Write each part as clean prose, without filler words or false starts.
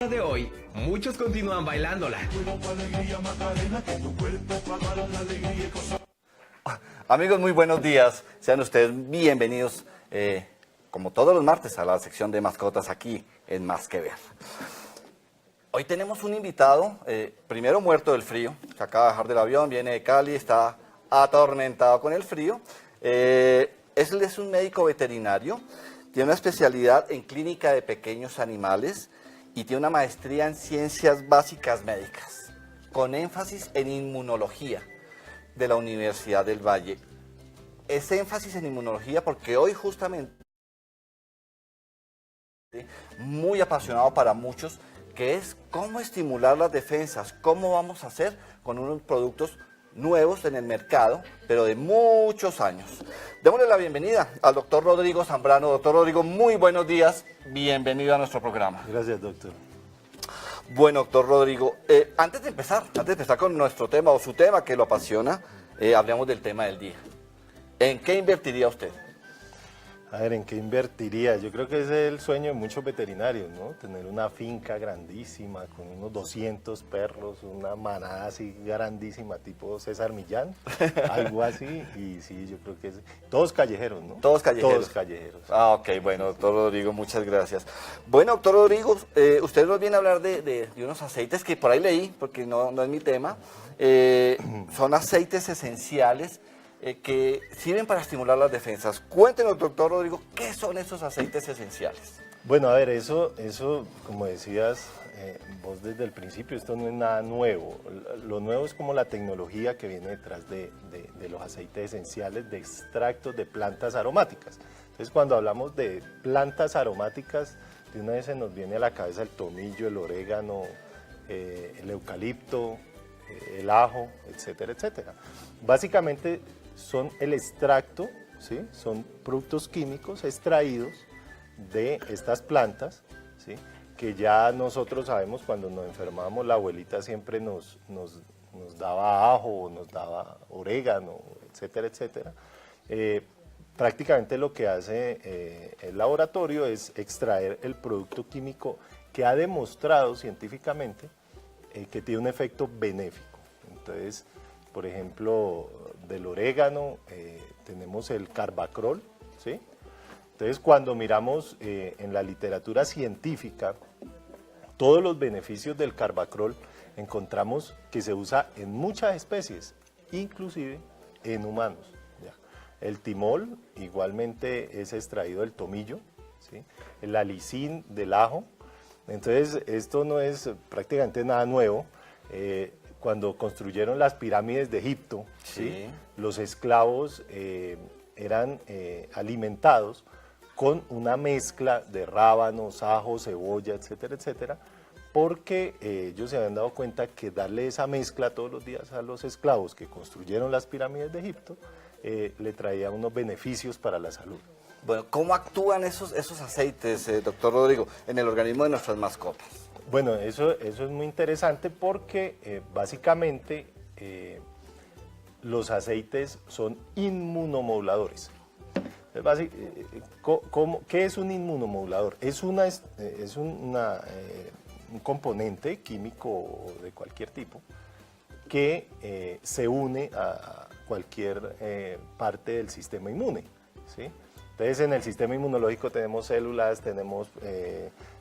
De hoy, muchos continúan bailándola. Amigos, muy buenos días. Sean ustedes bienvenidos, como todos los martes, a la sección de mascotas aquí en Más que Ver. Hoy tenemos un invitado, primero muerto del frío, se acaba de bajar del avión, viene de Cali, está atormentado con el frío. Él es un médico veterinario, tiene una especialidad en clínica de pequeños animales y tiene una maestría en ciencias básicas médicas, con énfasis en inmunología de la Universidad del Valle. Ese énfasis en inmunología porque hoy justamente, muy apasionado para muchos, que es cómo estimular las defensas, cómo vamos a hacer con unos productos nuevos en el mercado, pero de muchos años. Démosle la bienvenida al doctor Rodrigo Zambrano. Doctor Rodrigo, muy buenos días, bienvenido a nuestro programa. Gracias, doctor. Bueno, doctor Rodrigo, antes de empezar con nuestro tema o su tema que lo apasiona, hablemos del tema del día. ¿En qué invertiría usted? A ver, ¿en qué invertiría? Yo creo que ese es el sueño de muchos veterinarios, ¿no? Tener una finca grandísima con unos 200 perros, una manada así grandísima, tipo César Millán, algo así. Y sí, yo creo que es... Todos callejeros, ¿no? Todos callejeros. Todos callejeros. Ah, ok, bueno, doctor Rodrigo, muchas gracias. Bueno, doctor Rodrigo, usted nos viene a hablar de unos aceites que por ahí leí, porque no es mi tema. Son aceites esenciales que sirven para estimular las defensas. Cuéntenos, doctor Rodrigo, ¿qué son esos aceites esenciales? Bueno, a ver, eso como decías vos desde el principio, esto no es nada nuevo. Lo nuevo es como la tecnología que viene detrás de los aceites esenciales de extractos de plantas aromáticas. Entonces, cuando hablamos de plantas aromáticas, de una vez se nos viene a la cabeza el tomillo, el orégano, el eucalipto, el ajo, etcétera, etcétera. Básicamente son el extracto, ¿sí? Son productos químicos extraídos de estas plantas, ¿sí? Que ya nosotros sabemos cuando nos enfermamos, la abuelita siempre nos daba ajo, nos daba orégano, etcétera, etcétera. Prácticamente lo que hace el laboratorio es extraer el producto químico que ha demostrado científicamente que tiene un efecto benéfico. Entonces, por ejemplo, del orégano tenemos el carbacrol, ¿sí? Entonces, cuando miramos en la literatura científica todos los beneficios del carbacrol, encontramos que se usa en muchas especies, inclusive en humanos. ¿Ya? El timol igualmente es extraído del tomillo, ¿sí? El alicín del ajo. Entonces, esto no es prácticamente nada nuevo. Cuando construyeron las pirámides de Egipto, ¿sí? Los esclavos eran alimentados con una mezcla de rábanos, ajo, cebolla, etcétera, etcétera, porque ellos se habían dado cuenta que darle esa mezcla todos los días a los esclavos que construyeron las pirámides de Egipto le traía unos beneficios para la salud. Bueno, ¿cómo actúan esos aceites, doctor Rodrigo, en el organismo de nuestras mascotas? Bueno, eso es muy interesante porque básicamente los aceites son inmunomoduladores. ¿Qué es un inmunomodulador? Es un componente químico de cualquier tipo que se une a cualquier parte del sistema inmune, ¿sí? Entonces, en el sistema inmunológico tenemos células, tenemos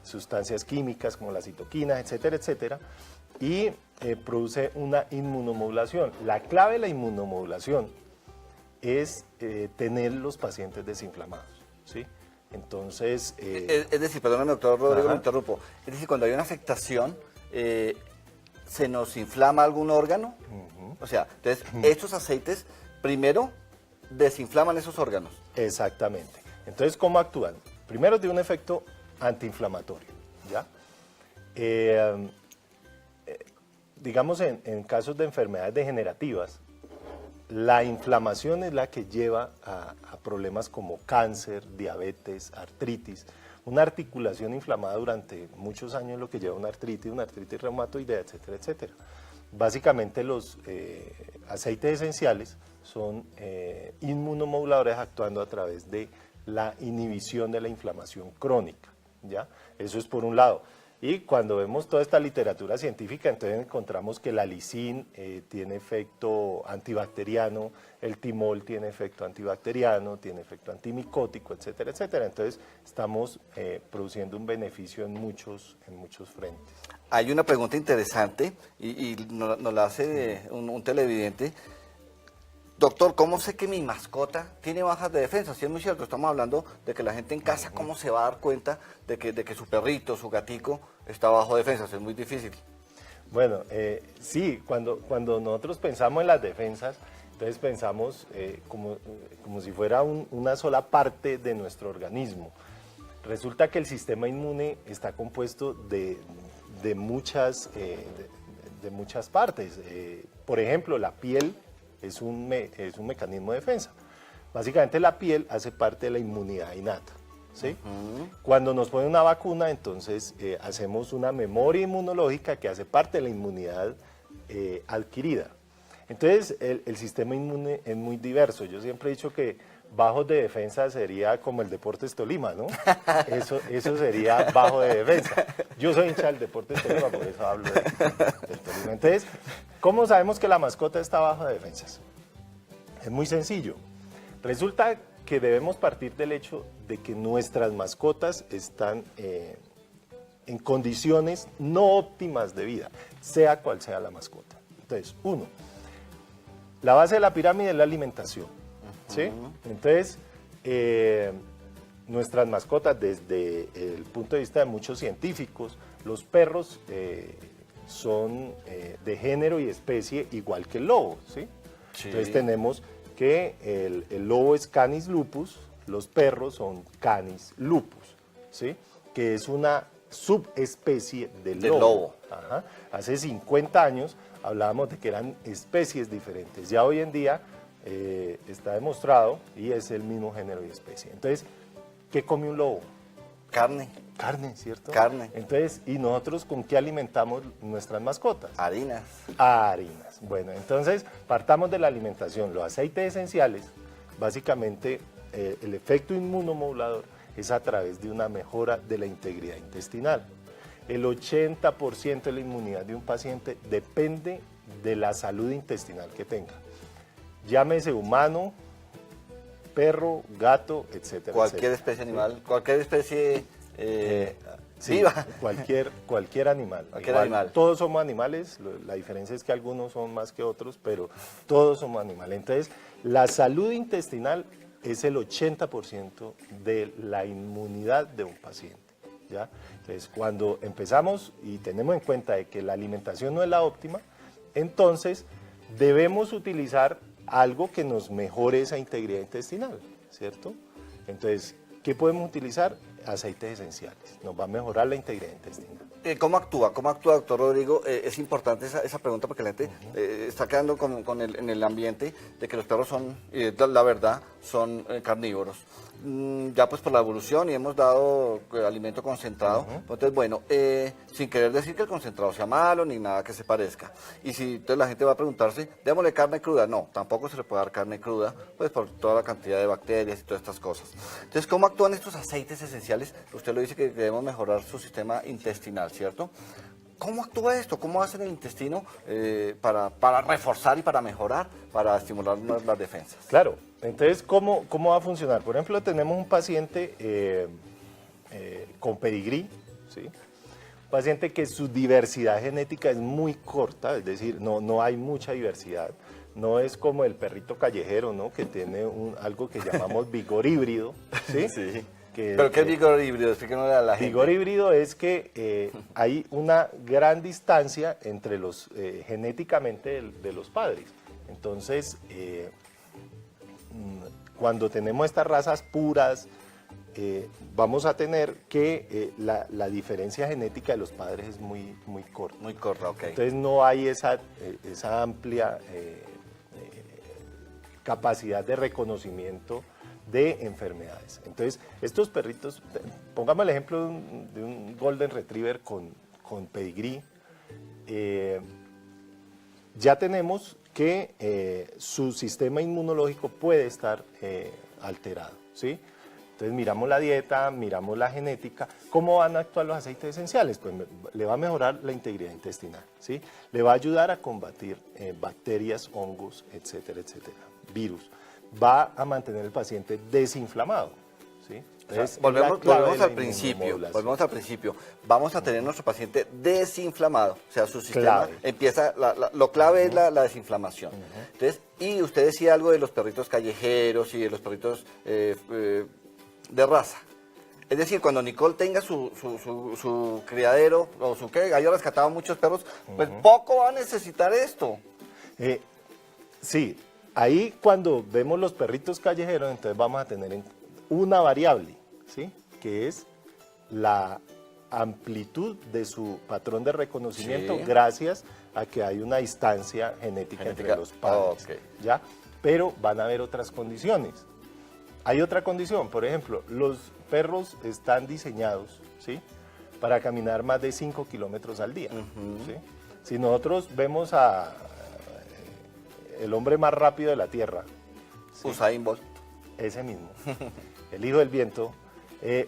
sustancias químicas como las citoquinas, etcétera, etcétera, y produce una inmunomodulación. La clave de la inmunomodulación es tener los pacientes desinflamados, ¿sí? Entonces... es decir, perdóname, doctor Rodrigo, me interrumpo. Es decir, cuando hay una afectación, ¿se nos inflama algún órgano? O sea, entonces, estos aceites, primero, desinflaman esos órganos. Exactamente. Entonces, ¿cómo actúan? Primero, tiene un efecto antiinflamatorio, ¿ya? Digamos, en casos de enfermedades degenerativas, la inflamación es la que lleva a problemas como cáncer, diabetes, artritis. Una articulación inflamada durante muchos años es lo que lleva a una artritis reumatoidea, etcétera, etcétera. Básicamente los aceites esenciales son inmunomoduladores actuando a través de la inhibición de la inflamación crónica, ¿ya? Eso es por un lado. Y cuando vemos toda esta literatura científica, entonces encontramos que la lisín tiene efecto antibacteriano, el timol tiene efecto antibacteriano, tiene efecto antimicótico, etcétera, etcétera. Entonces estamos produciendo un beneficio en muchos frentes. Hay una pregunta interesante y nos la hace un televidente. Doctor, ¿cómo sé que mi mascota tiene bajas de defensa? Sí, es muy cierto, estamos hablando de que la gente en casa, ¿cómo se va a dar cuenta de que su perrito, su gatico, está bajo defensas? Es muy difícil. Bueno, sí, cuando nosotros pensamos en las defensas, entonces pensamos como si fuera una sola parte de nuestro organismo. Resulta que el sistema inmune está compuesto de muchas partes. Por ejemplo, la piel es un mecanismo de defensa. Básicamente la piel hace parte de la inmunidad innata, ¿sí? Cuando nos ponen una vacuna, entonces hacemos una memoria inmunológica que hace parte de la inmunidad adquirida. Entonces el sistema inmune es muy diverso. Yo siempre he dicho que bajos de defensa sería como el Deportes Tolima, ¿no? Eso sería bajo de defensa. Yo soy hincha del Deportes Tolima, por eso hablo del Tolima. Entonces, ¿cómo sabemos que la mascota está bajo de defensas? Es muy sencillo. Resulta que debemos partir del hecho de que nuestras mascotas están en condiciones no óptimas de vida, sea cual sea la mascota. Entonces, uno, la base de la pirámide es la alimentación, ¿sí? Entonces, nuestras mascotas, desde el punto de vista de muchos científicos, los perros son de género y especie igual que el lobo, ¿sí? Sí. Entonces tenemos que el lobo es Canis lupus, los perros son Canis lupus, ¿sí? Que es una subespecie del lobo. Ajá. Hace 50 años hablábamos de que eran especies diferentes. Ya hoy en día está demostrado y es el mismo género y especie. Entonces, ¿qué come un lobo? Carne. Carne, ¿cierto? Carne. Entonces, ¿y nosotros con qué alimentamos nuestras mascotas? Harinas. Harinas. Bueno, entonces partamos de la alimentación. Los aceites esenciales, básicamente el efecto inmunomodulador es a través de una mejora de la integridad intestinal. El 80% de la inmunidad de un paciente depende de la salud intestinal que tenga. Llámese humano, perro, gato, etcétera. Cualquier etcétera. especie animal, cualquier especie Sí, viva. cualquier animal. Cualquier animal. Todos somos animales, la diferencia es que algunos son más que otros, pero todos somos animales. Entonces, la salud intestinal es el 80% de la inmunidad de un paciente, ¿ya? Entonces, cuando empezamos y tenemos en cuenta de que la alimentación no es la óptima, entonces debemos utilizar algo que nos mejore esa integridad intestinal, ¿cierto? Entonces, ¿qué podemos utilizar? Aceites esenciales. Nos va a mejorar la integridad intestinal. ¿Cómo actúa? ¿Cómo actúa, doctor Rodrigo? Es importante esa pregunta porque la gente está quedando en el ambiente de que los perros son, la verdad, son carnívoros. Ya pues por la evolución y hemos dado alimento concentrado. Entonces, bueno, sin querer decir que el concentrado sea malo ni nada que se parezca. Y si entonces la gente va a preguntarse, démosle carne cruda. No, tampoco se le puede dar carne cruda, pues por toda la cantidad de bacterias y todas estas cosas. Entonces, ¿cómo actúan estos aceites esenciales? Usted lo dice que debemos mejorar su sistema intestinal, ¿cierto? ¿Cómo actúa esto? ¿Cómo hace el intestino para reforzar y para mejorar, para estimular las defensas? Claro, entonces, ¿cómo va a funcionar? Por ejemplo, tenemos un paciente con pedigrí, ¿sí? Un paciente que su diversidad genética es muy corta, es decir, no hay mucha diversidad. No es como el perrito callejero, ¿no? Que tiene algo que llamamos vigor híbrido, ¿sí? Sí. ¿Pero qué es vigor híbrido? Explíquenosle a la gente. Vigor híbrido es que hay una gran distancia entre los genéticamente de los padres. Entonces, cuando tenemos estas razas puras, vamos a tener que la diferencia genética de los padres es muy corta. Muy corta, ok. Entonces no hay esa amplia capacidad de reconocimiento de enfermedades. Entonces, estos perritos, pongamos el ejemplo de un Golden Retriever con pedigrí, ya tenemos que su sistema inmunológico puede estar alterado, ¿sí? Entonces miramos la dieta, miramos la genética, ¿cómo van a actuar los aceites esenciales? Pues le va a mejorar la integridad intestinal, ¿sí? Le va a ayudar a combatir bacterias, hongos, etcétera, etcétera, virus. Va a mantener al paciente desinflamado, ¿sí? Entonces, Es la volvemos clave de la al principio, inmunomodulación. volvemos al principio. Vamos a tener nuestro paciente desinflamado, o sea, su sistema Clave. empieza, lo clave es la desinflamación. Entonces, y usted decía algo de los perritos callejeros y de los perritos de raza. Es decir, cuando Nicole tenga su criadero o su que haya rescatado muchos perros, pues poco va a necesitar esto. Sí, ahí cuando vemos los perritos callejeros, entonces vamos a tener una variable, ¿sí? Que es la amplitud de su patrón de reconocimiento, Sí. gracias a que hay una distancia genética entre los padres, ok. ¿ya? Pero van a haber otras condiciones. Hay otra condición, por ejemplo, los perros están diseñados, ¿sí? Para caminar más de 5 kilómetros al día, ¿sí? Si nosotros vemos el hombre más rápido de la Tierra, ¿sí? Usain Bolt. Ese mismo, el hijo del viento,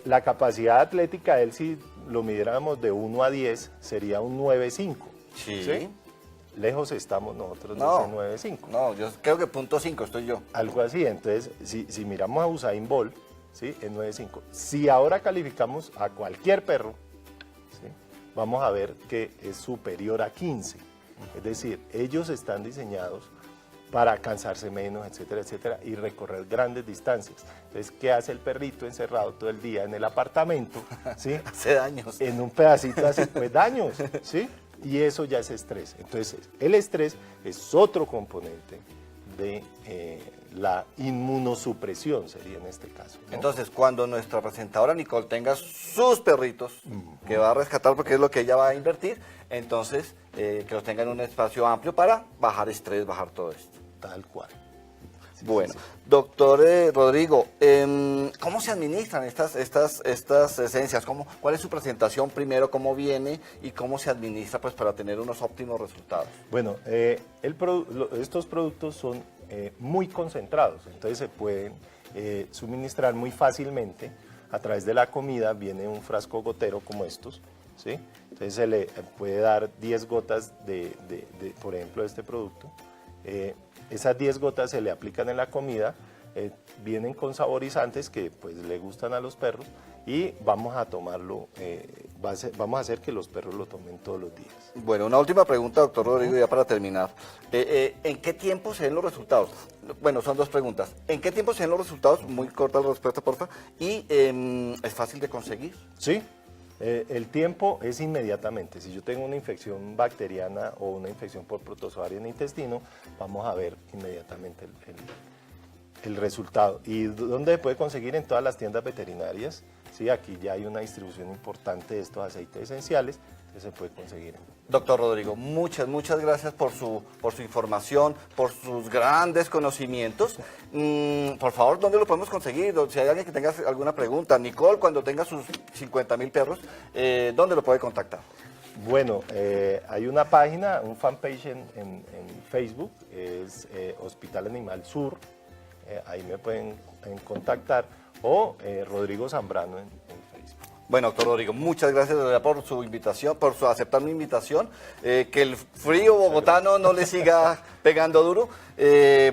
la capacidad atlética de él, si lo midiéramos de 1 a 10, sería un 9.5. Sí. Lejos estamos nosotros No. de ese 9.5. No, yo creo que punto 5 estoy yo. Algo así, entonces, si miramos a Usain Bolt, ¿sí? Es 9.5. Si ahora calificamos a cualquier perro, ¿sí? Vamos a ver que es superior a 15. Es decir, ellos están diseñados para cansarse menos, etcétera, etcétera, y recorrer grandes distancias. Entonces, ¿qué hace el perrito encerrado todo el día en el apartamento? ¿Sí? Hace daños. En un pedacito hace pues daños, ¿sí? Y eso ya es estrés. Entonces, el estrés es otro componente de la inmunosupresión, sería en este caso, ¿no? Entonces, cuando nuestra presentadora Nicole tenga sus perritos, que va a rescatar porque es lo que ella va a invertir, entonces que los tenga en un espacio amplio para bajar estrés, bajar todo esto. Tal cual. Sí, Bueno, sí, sí. doctor Rodrigo, ¿cómo se administran estas esencias? ¿Cuál es su presentación primero? ¿Cómo viene? ¿Y cómo se administra pues, para tener unos óptimos resultados? Bueno, estos productos son muy concentrados, entonces se pueden suministrar muy fácilmente. A través de la comida viene un frasco gotero como estos, ¿sí? Entonces se le puede dar 10 gotas por ejemplo, de este producto. Esas 10 gotas se le aplican en la comida, vienen con saborizantes que pues le gustan a los perros y vamos a tomarlo, vamos a hacer que los perros lo tomen todos los días. Bueno, una última pregunta, doctor Rodrigo, ya para terminar. ¿En qué tiempo se ven los resultados? Bueno, son dos preguntas. ¿En qué tiempo se ven los resultados? Muy corta la respuesta, porfa. ¿Y es fácil de conseguir? Sí, el tiempo es inmediatamente. Si yo tengo una infección bacteriana o una infección por protozoario en el intestino, vamos a ver inmediatamente el resultado. ¿Y dónde se puede conseguir? En todas las tiendas veterinarias. Sí, aquí ya hay una distribución importante de estos aceites esenciales, que se puede conseguir. Doctor Rodrigo, muchas gracias por su información, por sus grandes conocimientos. Por favor, ¿dónde lo podemos conseguir? Si hay alguien que tenga alguna pregunta. Nicole, cuando tenga sus 50.000 perros, ¿dónde lo puede contactar? Bueno, hay una página, un fanpage en Facebook, es Hospital Animal Sur, ahí me pueden contactar, o Rodrigo Zambrano en Facebook. Bueno, doctor Rodrigo, muchas gracias de verdad por su invitación, por aceptar mi invitación. Que el frío bogotano no le siga pegando duro.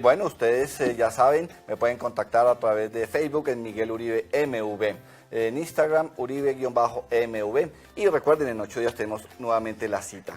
Bueno, ustedes ya saben, me pueden contactar a través de Facebook en Miguel Uribe MV. En Instagram, Uribe-MV. Y recuerden, en 8 días tenemos nuevamente la cita.